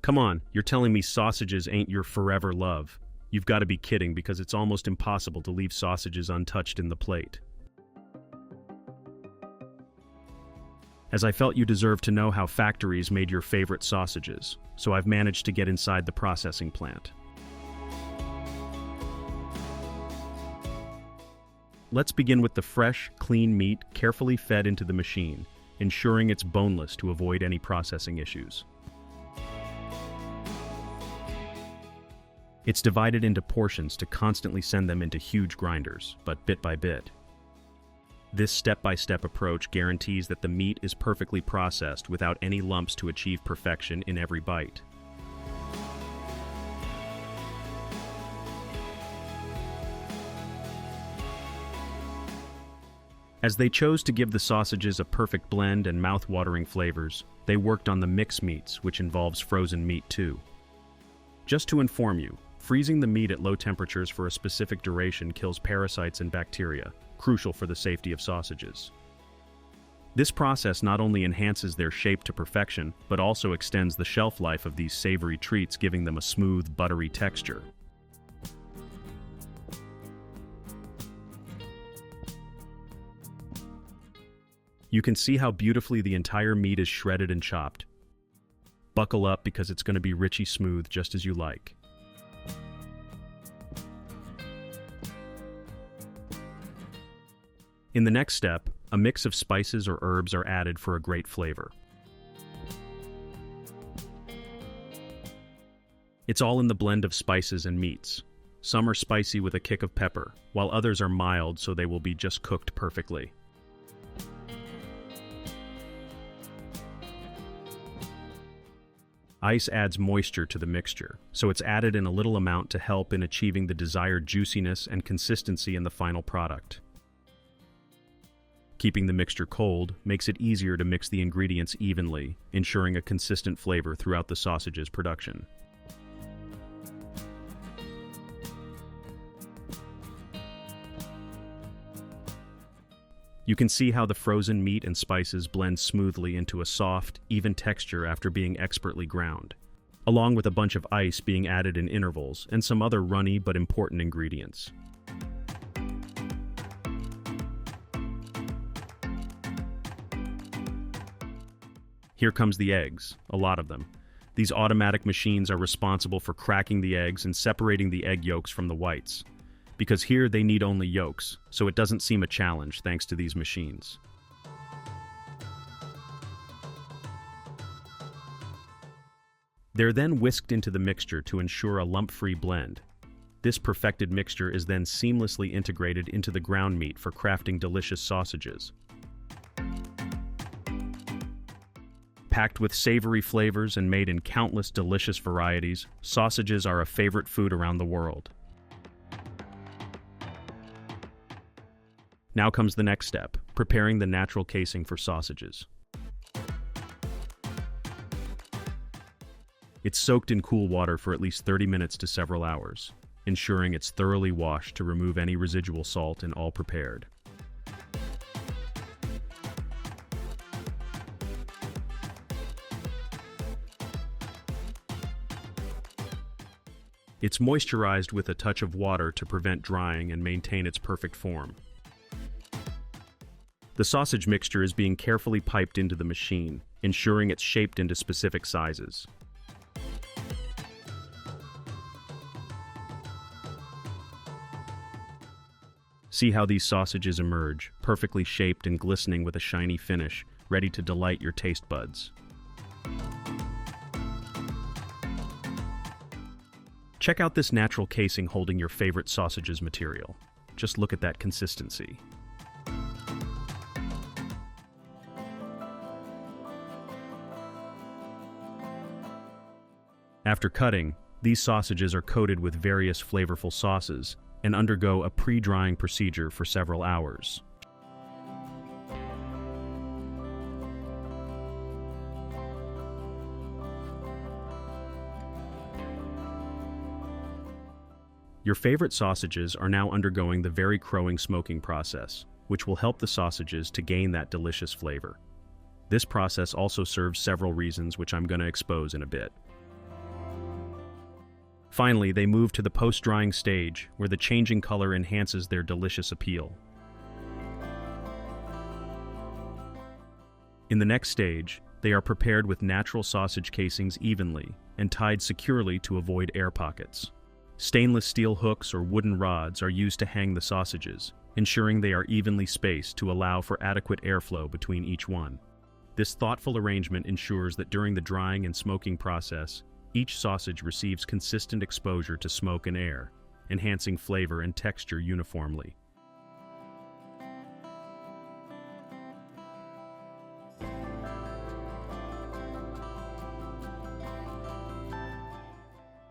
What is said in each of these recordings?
Come on, you're telling me sausages ain't your forever love. You've got to be kidding, because it's almost impossible to leave sausages untouched in the plate. As I felt you deserved to know how factories made your favorite sausages, so I've managed to get inside the processing plant. Let's begin with the fresh, clean meat carefully fed into the machine, ensuring it's boneless to avoid any processing issues. It's divided into portions to constantly send them into huge grinders, but bit by bit. This step-by-step approach guarantees that the meat is perfectly processed without any lumps to achieve perfection in every bite. As they chose to give the sausages a perfect blend and mouth-watering flavors, they worked on the mix meats, which involves frozen meat too. Just to inform you, freezing the meat at low temperatures for a specific duration kills parasites and bacteria, crucial for the safety of sausages. This process not only enhances their shape to perfection, but also extends the shelf life of these savory treats, giving them a smooth, buttery texture. You can see how beautifully the entire meat is shredded and chopped. Buckle up, because it's going to be richy smooth just as you like. In the next step, a mix of spices or herbs are added for a great flavor. It's all in the blend of spices and meats. Some are spicy with a kick of pepper, while others are mild, so they will be just cooked perfectly. Ice adds moisture to the mixture, so it's added in a little amount to help in achieving the desired juiciness and consistency in the final product. Keeping the mixture cold makes it easier to mix the ingredients evenly, ensuring a consistent flavor throughout the sausage's production. You can see how the frozen meat and spices blend smoothly into a soft, even texture after being expertly ground, along with a bunch of ice being added in intervals and some other runny but important ingredients. Here comes the eggs, a lot of them. These automatic machines are responsible for cracking the eggs and separating the egg yolks from the whites, because here they need only yolks, so it doesn't seem a challenge thanks to these machines. They're then whisked into the mixture to ensure a lump-free blend. This perfected mixture is then seamlessly integrated into the ground meat for crafting delicious sausages. Packed with savory flavors and made in countless delicious varieties, sausages are a favorite food around the world. Now comes the next step, preparing the natural casing for sausages. It's soaked in cool water for at least 30 minutes to several hours, ensuring it's thoroughly washed to remove any residual salt and all prepared. It's moisturized with a touch of water to prevent drying and maintain its perfect form. The sausage mixture is being carefully piped into the machine, ensuring it's shaped into specific sizes. See how these sausages emerge, perfectly shaped and glistening with a shiny finish, ready to delight your taste buds. Check out this natural casing holding your favorite sausages material. Just look at that consistency. After cutting, these sausages are coated with various flavorful sauces and undergo a pre-drying procedure for several hours. Your favorite sausages are now undergoing the very crowing smoking process, which will help the sausages to gain that delicious flavor. This process also serves several reasons, which I'm going to expose in a bit. Finally, they move to the post-drying stage, where the changing color enhances their delicious appeal. In the next stage, they are prepared with natural sausage casings evenly and tied securely to avoid air pockets. Stainless steel hooks or wooden rods are used to hang the sausages, ensuring they are evenly spaced to allow for adequate airflow between each one. This thoughtful arrangement ensures that during the drying and smoking process, each sausage receives consistent exposure to smoke and air, enhancing flavor and texture uniformly.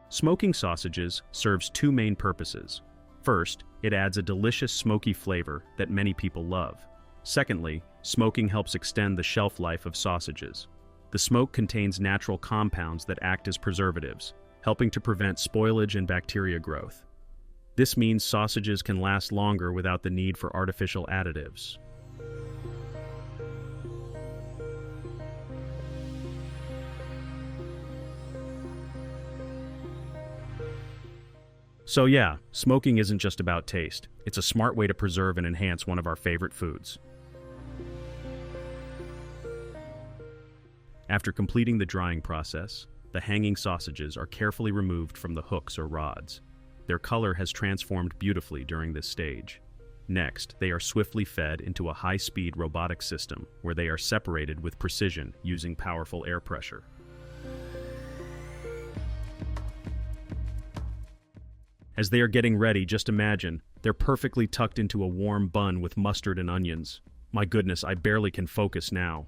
Smoking sausages serves two main purposes. First, it adds a delicious smoky flavor that many people love. Secondly, smoking helps extend the shelf life of sausages. The smoke contains natural compounds that act as preservatives, helping to prevent spoilage and bacteria growth. This means sausages can last longer without the need for artificial additives. So yeah, smoking isn't just about taste. It's a smart way to preserve and enhance one of our favorite foods. After completing the drying process, the hanging sausages are carefully removed from the hooks or rods. Their color has transformed beautifully during this stage. Next, they are swiftly fed into a high-speed robotic system where they are separated with precision using powerful air pressure. As they are getting ready, just imagine, they're perfectly tucked into a warm bun with mustard and onions. My goodness, I barely can focus now.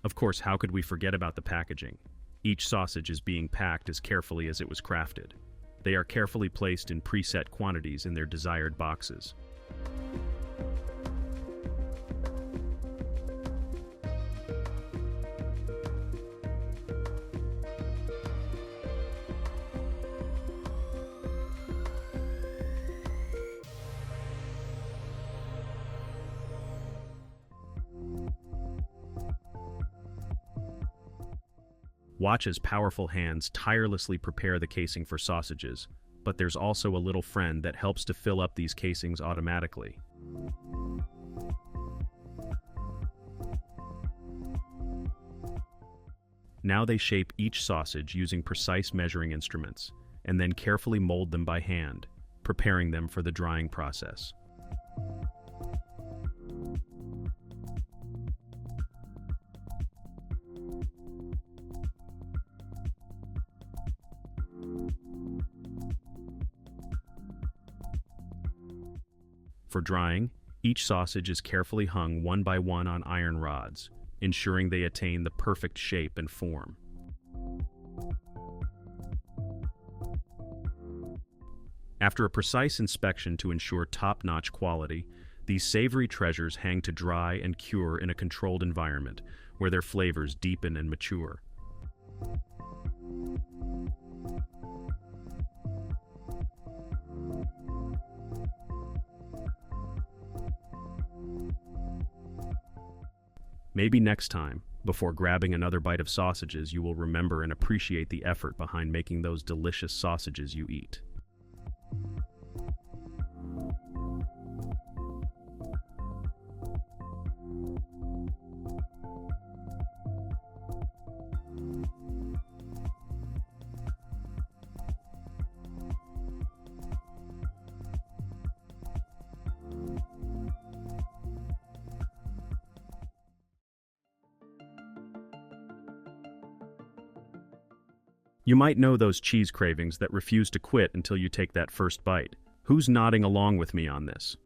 Of course, how could we forget about the packaging? Each sausage is being packed as carefully as it was crafted. They are carefully placed in preset quantities in their desired boxes. Watch as powerful hands tirelessly prepare the casing for sausages, but there's also a little friend that helps to fill up these casings automatically. Now they shape each sausage using precise measuring instruments, and then carefully mold them by hand, preparing them for the drying process. For drying, each sausage is carefully hung one by one on iron rods, ensuring they attain the perfect shape and form. After a precise inspection to ensure top-notch quality, these savory treasures hang to dry and cure in a controlled environment, where their flavors deepen and mature. Maybe next time, before grabbing another bite of sausages, you will remember and appreciate the effort behind making those delicious sausages you eat. You might know those cheese cravings that refuse to quit until you take that first bite. Who's nodding along with me on this?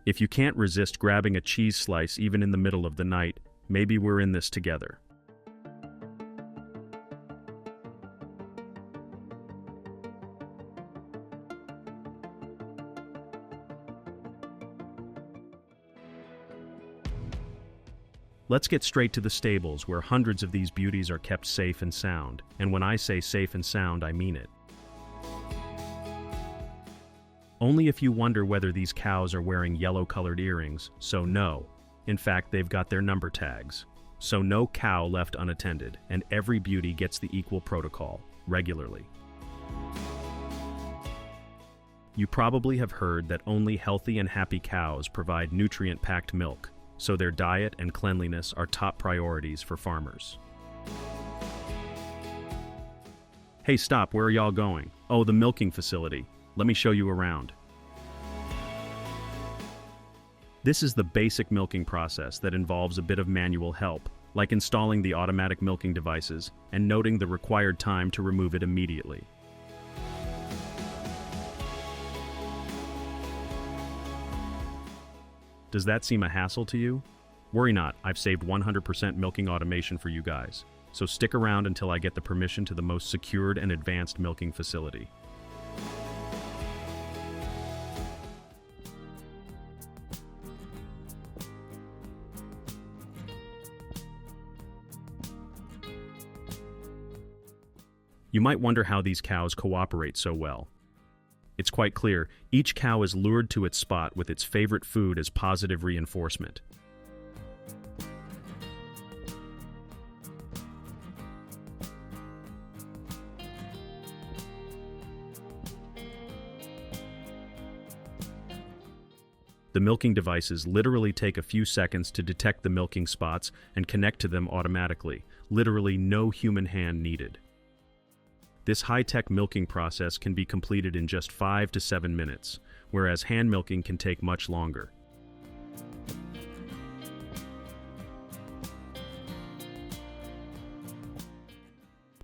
If you can't resist grabbing a cheese slice even in the middle of the night, maybe we're in this together. Let's get straight to the stables, where hundreds of these beauties are kept safe and sound. And when I say safe and sound, I mean it. Only if you wonder whether these cows are wearing yellow-colored earrings, so no. In fact, they've got their number tags. So no cow left unattended, and every beauty gets the equal protocol, regularly. You probably have heard that only healthy and happy cows provide nutrient-packed milk, so their diet and cleanliness are top priorities for farmers. Hey, stop, where are y'all going? Oh, the milking facility. Let me show you around. This is the basic milking process that involves a bit of manual help, like installing the automatic milking devices and noting the required time to remove it immediately. Does that seem a hassle to you? Worry not, I've saved 100% milking automation for you guys, so stick around until I get the permission to the most secured and advanced milking facility. You might wonder how these cows cooperate so well. It's quite clear, each cow is lured to its spot with its favorite food as positive reinforcement. The milking devices literally take a few seconds to detect the milking spots and connect to them automatically, literally no human hand needed. This high-tech milking process can be completed in just 5 to 7 minutes, whereas hand milking can take much longer.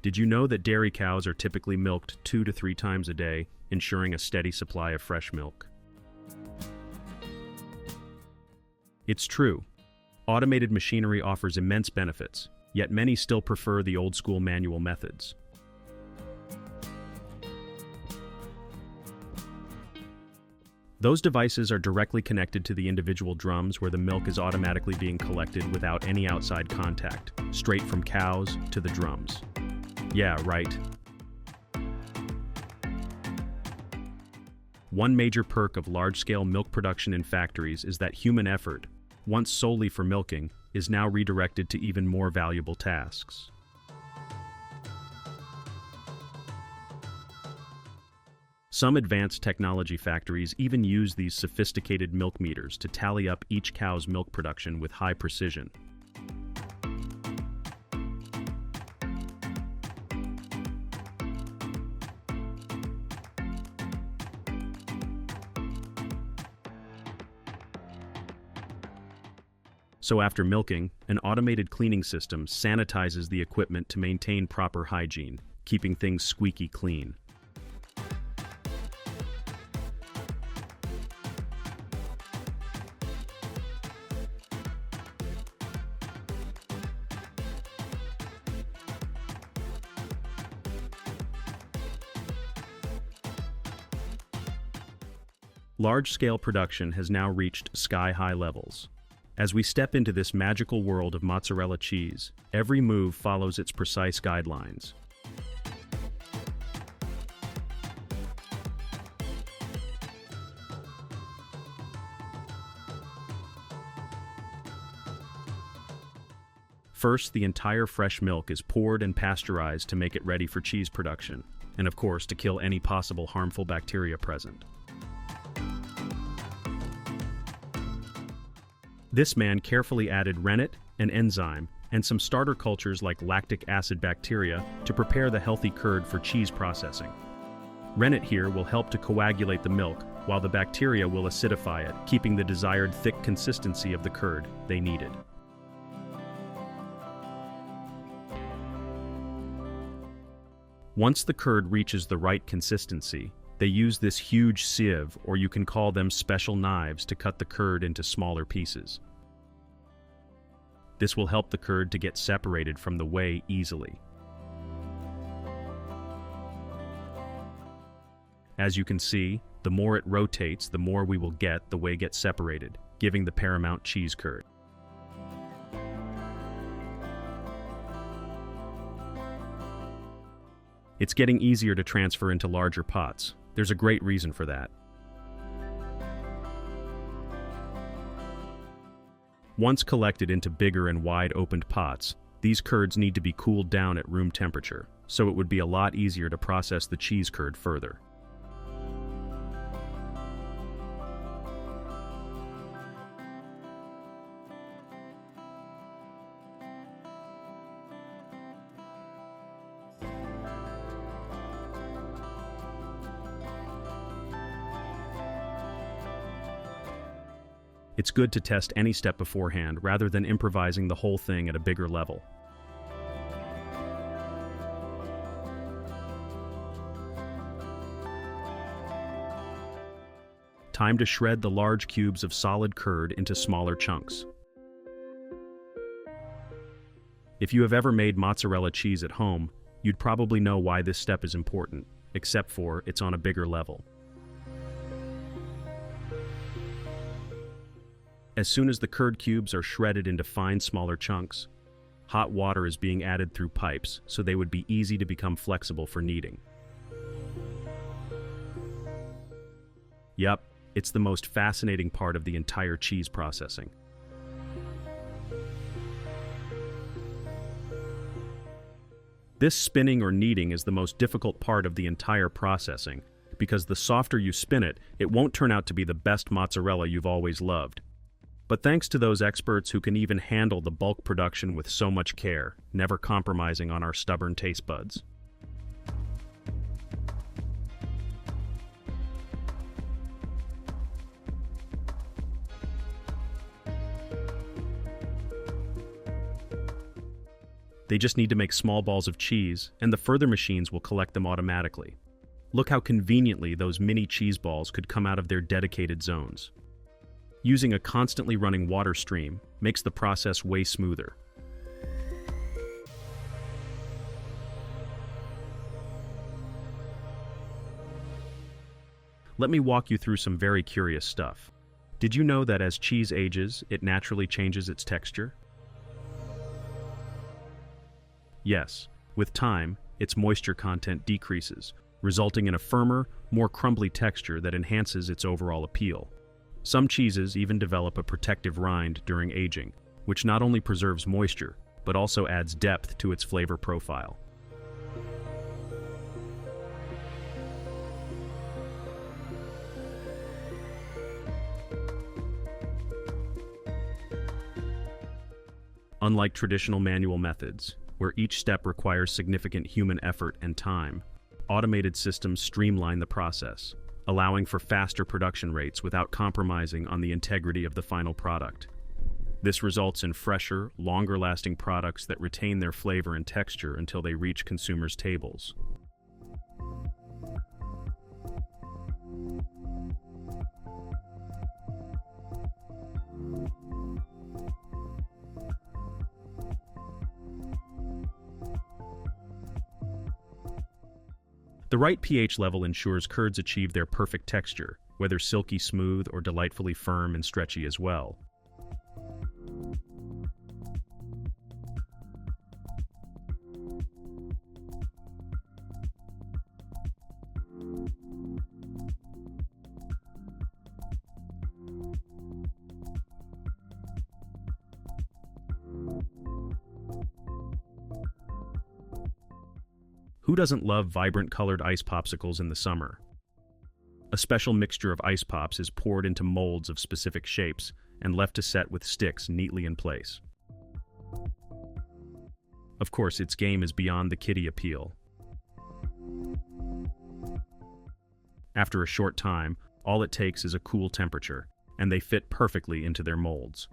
Did you know that dairy cows are typically milked 2 to 3 times a day, ensuring a steady supply of fresh milk? It's true. Automated machinery offers immense benefits, yet many still prefer the old-school manual methods. Those devices are directly connected to the individual drums where the milk is automatically being collected without any outside contact, straight from cows to the drums. Yeah, right. One major perk of large-scale milk production in factories is that human effort, once solely for milking, is now redirected to even more valuable tasks. Some advanced technology factories even use these sophisticated milk meters to tally up each cow's milk production with high precision. So after milking, an automated cleaning system sanitizes the equipment to maintain proper hygiene, keeping things squeaky clean. Large-scale production has now reached sky-high levels. As we step into this magical world of mozzarella cheese, every move follows its precise guidelines. First, the entire fresh milk is poured and pasteurized to make it ready for cheese production, and of course to kill any possible harmful bacteria present. This man carefully added rennet, an enzyme, and some starter cultures like lactic acid bacteria to prepare the healthy curd for cheese processing. Rennet here will help to coagulate the milk, while the bacteria will acidify it, keeping the desired thick consistency of the curd they needed. Once the curd reaches the right consistency, they use this huge sieve, or you can call them special knives, to cut the curd into smaller pieces. This will help the curd to get separated from the whey easily. As you can see, the more it rotates, the more we will get the whey gets separated, giving the paramount cheese curd. It's getting easier to transfer into larger pots. There's a great reason for that. Once collected into bigger and wide-opened pots, these curds need to be cooled down at room temperature, so it would be a lot easier to process the cheese curd further. It's good to test any step beforehand rather than improvising the whole thing at a bigger level. Time to shred the large cubes of solid curd into smaller chunks. If you have ever made mozzarella cheese at home, you'd probably know why this step is important, except for it's on a bigger level. As soon as the curd cubes are shredded into fine, smaller chunks, hot water is being added through pipes so they would be easy to become flexible for kneading. Yup, it's the most fascinating part of the entire cheese processing. This spinning or kneading is the most difficult part of the entire processing, because the softer you spin it, it won't turn out to be the best mozzarella you've always loved. But thanks to those experts who can even handle the bulk production with so much care, never compromising on our stubborn taste buds. They just need to make small balls of cheese, and the further machines will collect them automatically. Look how conveniently those mini cheese balls could come out of their dedicated zones. Using a constantly running water stream makes the process way smoother. Let me walk you through some very curious stuff. Did you know that as cheese ages, it naturally changes its texture? Yes, with time, its moisture content decreases, resulting in a firmer, more crumbly texture that enhances its overall appeal. Some cheeses even develop a protective rind during aging, which not only preserves moisture, but also adds depth to its flavor profile. Unlike traditional manual methods, where each step requires significant human effort and time, automated systems streamline the process, allowing for faster production rates without compromising on the integrity of the final product. This results in fresher, longer-lasting products that retain their flavor and texture until they reach consumers' tables. The right pH level ensures curds achieve their perfect texture, whether silky smooth or delightfully firm and stretchy as well. Who doesn't love vibrant colored ice popsicles in the summer? A special mixture of ice pops is poured into molds of specific shapes and left to set with sticks neatly in place. Of course, its game is beyond the kiddie appeal. After a short time, all it takes is a cool temperature, and they fit perfectly into their molds.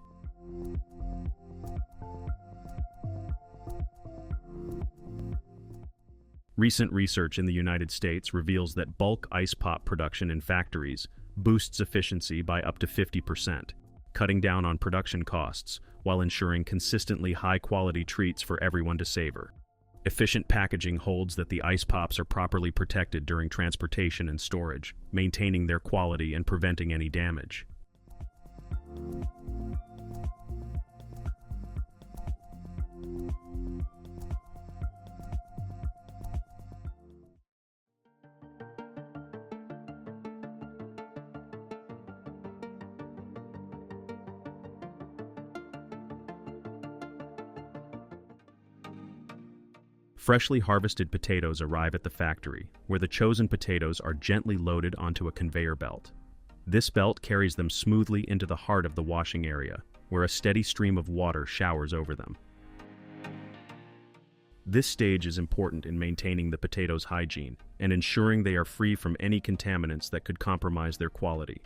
Recent research in the United States reveals that bulk ice pop production in factories boosts efficiency by up to 50%, cutting down on production costs while ensuring consistently high-quality treats for everyone to savor. Efficient packaging holds that the ice pops are properly protected during transportation and storage, maintaining their quality and preventing any damage. Freshly harvested potatoes arrive at the factory, where the chosen potatoes are gently loaded onto a conveyor belt. This belt carries them smoothly into the heart of the washing area, where a steady stream of water showers over them. This stage is important in maintaining the potatoes' hygiene and ensuring they are free from any contaminants that could compromise their quality.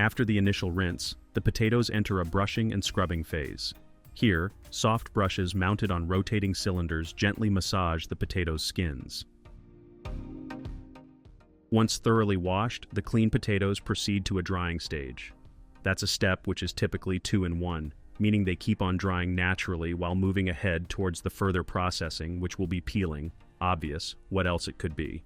After the initial rinse, the potatoes enter a brushing and scrubbing phase. Here, soft brushes mounted on rotating cylinders gently massage the potatoes' skins. Once thoroughly washed, the clean potatoes proceed to a drying stage. That's a step which is typically 2 in 1, meaning they keep on drying naturally while moving ahead towards the further processing, which will be peeling. Obvious, what else it could be.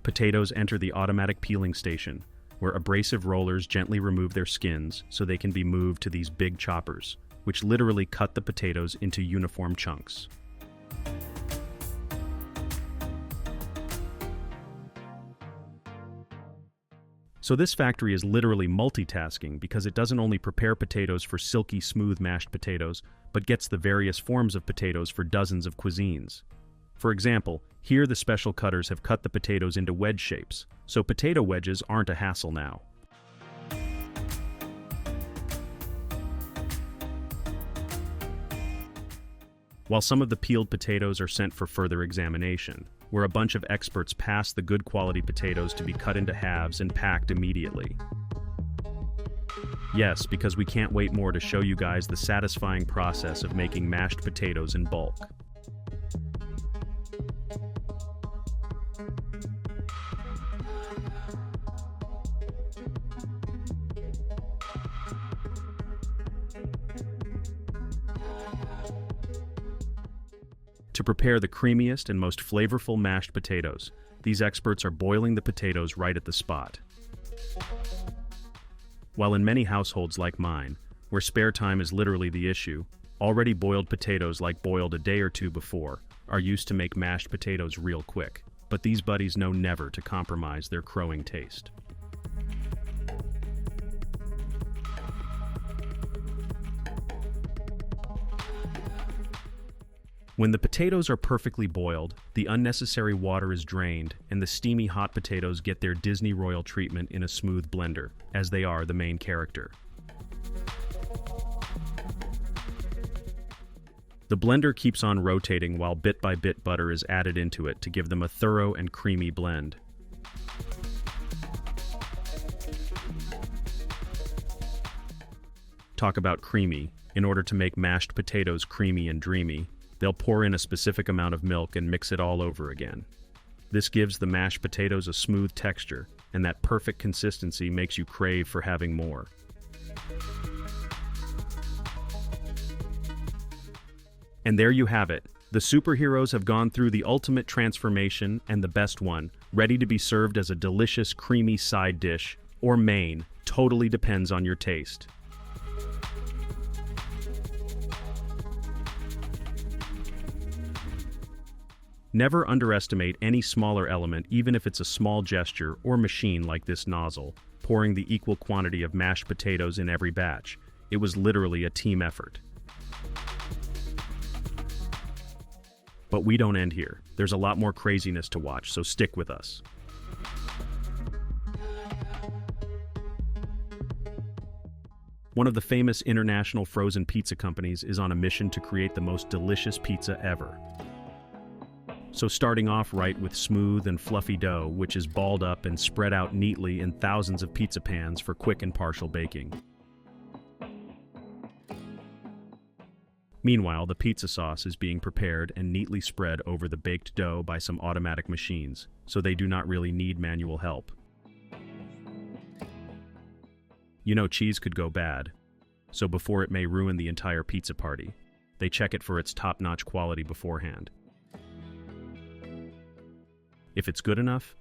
Potatoes enter the automatic peeling station, where abrasive rollers gently remove their skins so they can be moved to these big choppers, which literally cut the potatoes into uniform chunks. So this factory is literally multitasking because it doesn't only prepare potatoes for silky smooth mashed potatoes, but gets the various forms of potatoes for dozens of cuisines. For example, here the special cutters have cut the potatoes into wedge shapes, so potato wedges aren't a hassle now. While some of the peeled potatoes are sent for further examination, where a bunch of experts pass the good quality potatoes to be cut into halves and packed immediately. Yes, because we can't wait more to show you guys the satisfying process of making mashed potatoes in bulk. To prepare the creamiest and most flavorful mashed potatoes, these experts are boiling the potatoes right at the spot. While in many households like mine, where spare time is literally the issue, already boiled potatoes like boiled a day or two before are used to make mashed potatoes real quick, but these buddies know never to compromise their crowing taste. When the potatoes are perfectly boiled, the unnecessary water is drained, and the steamy hot potatoes get their Disney Royal treatment in a smooth blender, as they are the main character. The blender keeps on rotating while bit by bit butter is added into it to give them a thorough and creamy blend. Talk about creamy. In order to make mashed potatoes creamy and dreamy, they'll pour in a specific amount of milk and mix it all over again. This gives the mashed potatoes a smooth texture, and that perfect consistency makes you crave for having more. And there you have it. The superheroes have gone through the ultimate transformation and the best one, ready to be served as a delicious, creamy side dish, or main, totally depends on your taste. Never underestimate any smaller element, even if it's a small gesture or machine like this nozzle, pouring the equal quantity of mashed potatoes in every batch. It was literally a team effort. But we don't end here. There's a lot more craziness to watch, so stick with us. One of the famous international frozen pizza companies is on a mission to create the most delicious pizza ever. So starting off right with smooth and fluffy dough, which is balled up and spread out neatly in thousands of pizza pans for quick and partial baking. Meanwhile, the pizza sauce is being prepared and neatly spread over the baked dough by some automatic machines, so they do not really need manual help. You know cheese could go bad, so before it may ruin the entire pizza party, They check it for its top-notch quality beforehand. If it's good enough,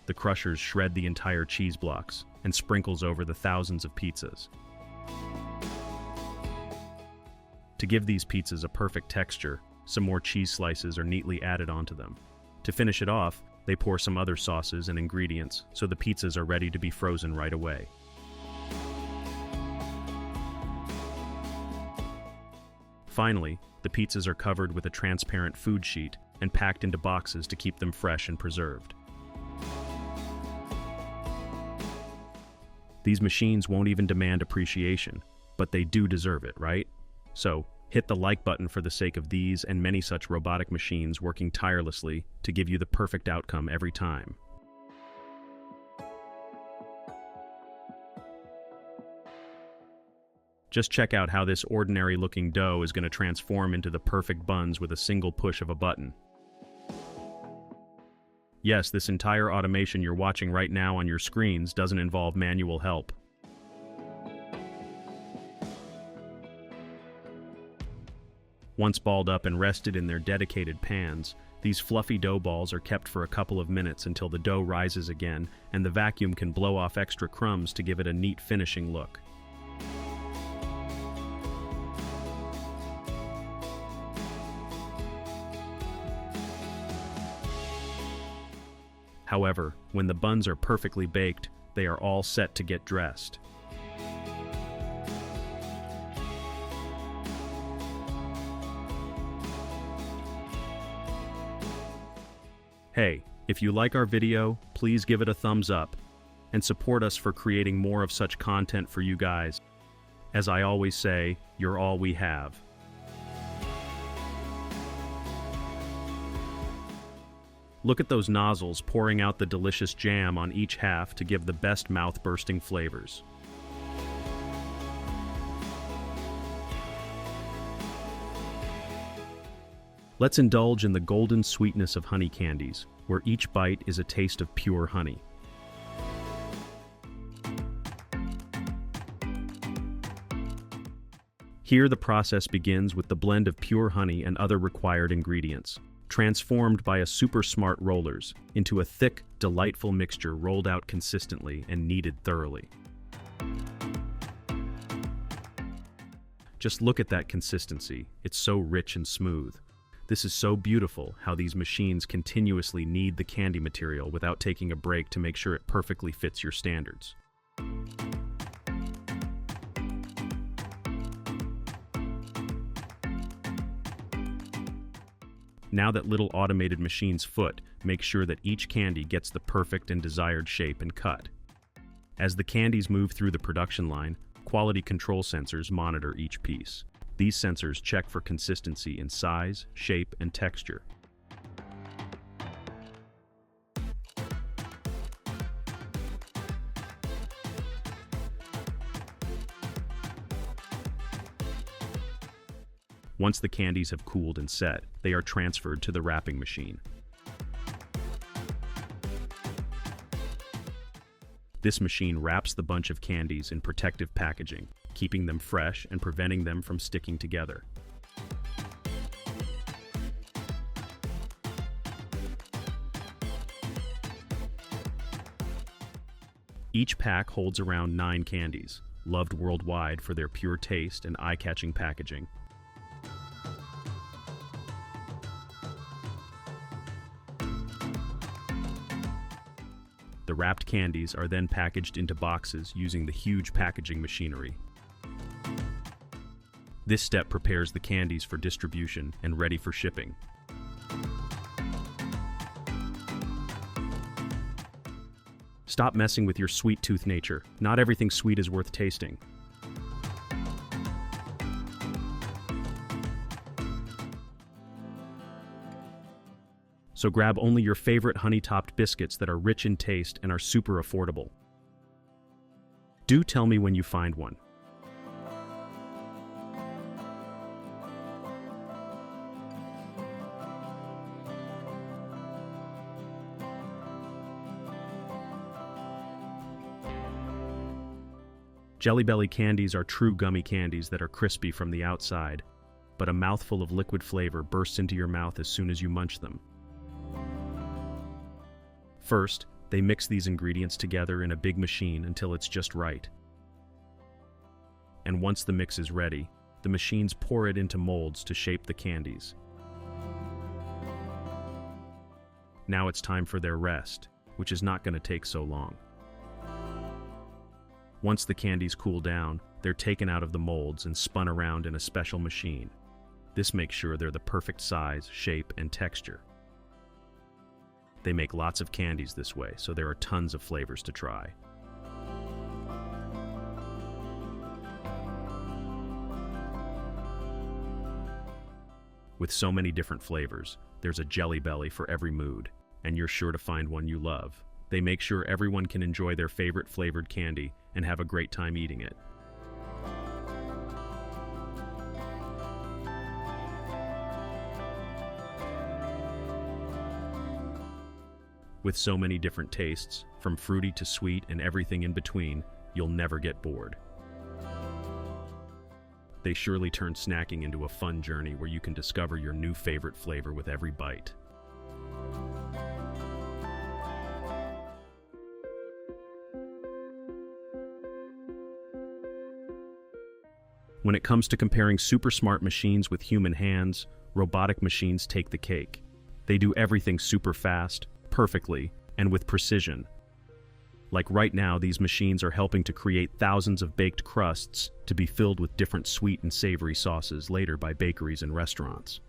the crushers shred the entire cheese blocks and sprinkles over the thousands of pizzas. To give these pizzas a perfect texture, some more cheese slices are neatly added onto them. To finish it off, they pour some other sauces and ingredients so the pizzas are ready to be frozen right away. Finally, the pizzas are covered with a transparent food sheet and packed into boxes to keep them fresh and preserved. These machines won't even demand appreciation, but they do deserve it, right? So, hit the like button for the sake of these and many such robotic machines working tirelessly to give you the perfect outcome every time. Just check out how this ordinary-looking dough is going to transform into the perfect buns with a single push of a button. Yes, this entire automation you're watching right now on your screens doesn't involve manual help. Once balled up and rested in their dedicated pans, these fluffy dough balls are kept for a couple of minutes until the dough rises again and the vacuum can blow off extra crumbs to give it a neat finishing look. However, when the buns are perfectly baked, they are all set to get dressed. Hey, if you like our video, please give it a thumbs up and support us for creating more of such content for you guys. As I always say, you're all we have. Look at those nozzles pouring out the delicious jam on each half to give the best mouth-bursting flavors. Let's indulge in the golden sweetness of honey candies, where each bite is a taste of pure honey. Here the process begins with the blend of pure honey and other required ingredients, transformed by a super smart rollers into a thick, delightful mixture rolled out consistently and kneaded thoroughly. Just look at that consistency, it's so rich and smooth. This is so beautiful how these machines continuously knead the candy material without taking a break to make sure it perfectly fits your standards. Now that little automated machine's foot makes sure that each candy gets the perfect and desired shape and cut. As the candies move through the production line, quality control sensors monitor each piece. These sensors check for consistency in size, shape, and texture. Once the candies have cooled and set, they are transferred to the wrapping machine. This machine wraps the bunch of candies in protective packaging, keeping them fresh and preventing them from sticking together. Each pack holds around 9 candies, loved worldwide for their pure taste and eye-catching packaging. The wrapped candies are then packaged into boxes using the huge packaging machinery. This step prepares the candies for distribution and ready for shipping. Stop messing with your sweet tooth nature. Not everything sweet is worth tasting. So grab only your favorite honey-topped biscuits that are rich in taste and are super affordable. Do tell me when you find one. Jelly Belly candies are true gummy candies that are crispy from the outside but a mouthful of liquid flavor bursts into your mouth as soon as you munch them. First, they mix these ingredients together in a big machine until it's just right. And once the mix is ready, the machines pour it into molds to shape the candies. Now it's time for their rest, which is not going to take so long. Once the candies cool down, they're taken out of the molds and spun around in a special machine. This makes sure they're the perfect size, shape, and texture. They make lots of candies this way, so there are tons of flavors to try. With so many different flavors, there's a Jelly Belly for every mood, and you're sure to find one you love. They make sure everyone can enjoy their favorite flavored candy and have a great time eating it. With so many different tastes, from fruity to sweet and everything in between, you'll never get bored. They surely turn snacking into a fun journey where you can discover your new favorite flavor with every bite. When it comes to comparing super smart machines with human hands, robotic machines take the cake. They do everything super fast, perfectly, and with precision. Like right now, these machines are helping to create thousands of baked crusts to be filled with different sweet and savory sauces later by bakeries and restaurants.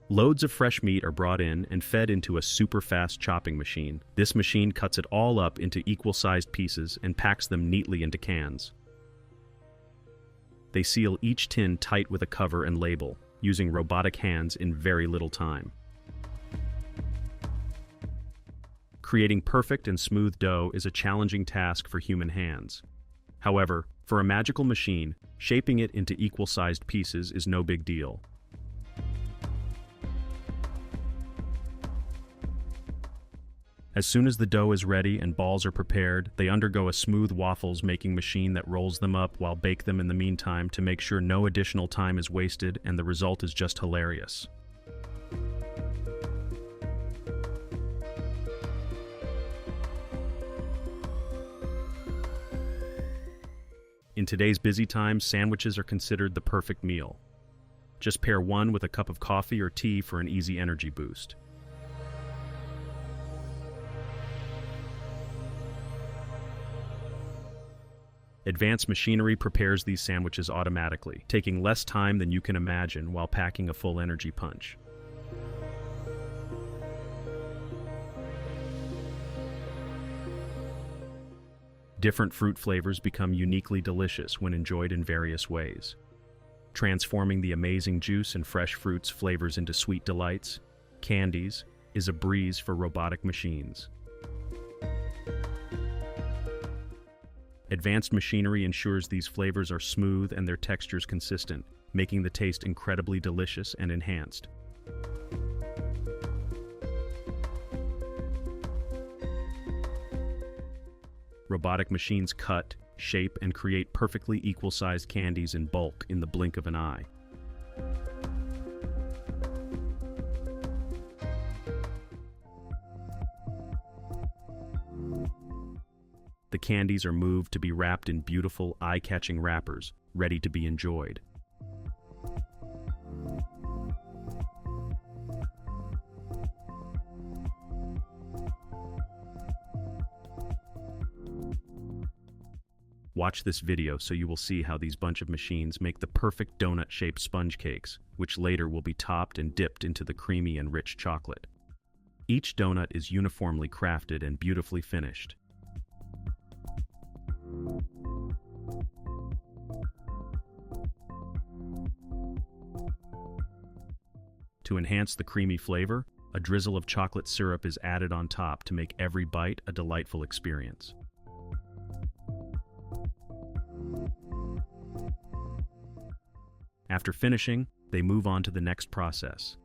Loads of fresh meat are brought in and fed into a super fast chopping machine. This machine cuts it all up into equal-sized pieces and packs them neatly into cans. They seal each tin tight with a cover and label, using robotic hands in very little time. Creating perfect and smooth dough is a challenging task for human hands. However, for a magical machine, shaping it into equal-sized pieces is no big deal. As soon as the dough is ready and balls are prepared, they undergo a smooth waffles making machine that rolls them up while bake them in the meantime to make sure no additional time is wasted and the result is just hilarious. In today's busy times, sandwiches are considered the perfect meal. Just pair one with a cup of coffee or tea for an easy energy boost. Advanced machinery prepares these sandwiches automatically, taking less time than you can imagine while packing a full energy punch. Different fruit flavors become uniquely delicious when enjoyed in various ways. Transforming the amazing juice and fresh fruits flavors into sweet delights, candies, is a breeze for robotic machines. Advanced machinery ensures these flavors are smooth and their textures consistent, making the taste incredibly delicious and enhanced. Robotic machines cut, shape, and create perfectly equal-sized candies in bulk in the blink of an eye. The candies are moved to be wrapped in beautiful, eye-catching wrappers, ready to be enjoyed. Watch this video so you will see how these bunch of machines make the perfect donut-shaped sponge cakes, which later will be topped and dipped into the creamy and rich chocolate. Each donut is uniformly crafted and beautifully finished. To enhance the creamy flavor, a drizzle of chocolate syrup is added on top to make every bite a delightful experience. After finishing, they move on to the next process,